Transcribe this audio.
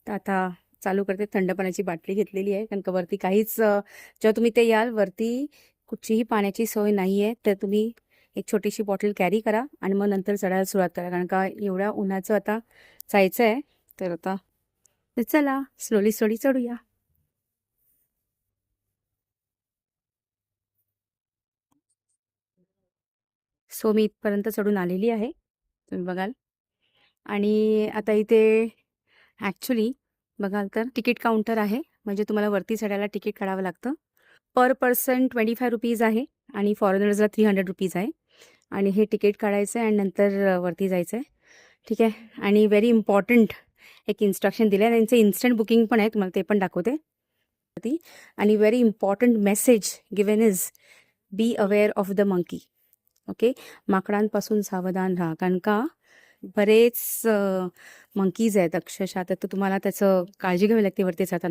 तर आता चालू करते. थंड पाण्याची बाटली घेतलेली आहे, कारण का वरती काहीच जेव्हा तुम्ही ते याल वरती कुठचीही पाण्याची सोय नाही आहे, तर तुम्ही एक छोटीशी बॉटल कॅरी करा आणि मग नंतर चढायला सुरुवात करा, कारण का एवढ्या उन्हाचं आता जायचं आहे. तर आता तर चला स्लोली स्लोली चढूया. सो मी इथपर्यंत चढून आलेली आहे, तुम्ही बघाल. आणि आता इथे ॲक्च्युली बघाल तर तिकीट काउंटर आहे, म्हणजे तुम्हाला वरती चढायला तिकीट काढावं लागतं. पर पर्सन ₹25 आहे आणि फॉरेनर्सला ₹300 आहे. आणि हे तिकीट काढायचं आहे आणि नंतर वरती जायचं आहे. ठीक आहे. आणि व्हेरी इम्पॉर्टंट एक इन्स्ट्रक्शन दिलं आहे, त्यांचं इन्स्टंट बुकिंग पण आहे, तुम्हाला ते पण दाखवते. आणि very important message given is be aware of the monkey. Okay, माकडांपासून सावधान राहा, कारण का बरेच मंकीज आहेत अक्षरशः, तर तुम्हाला त्याचं काळजी घ्यावी लागते वरती जाताना.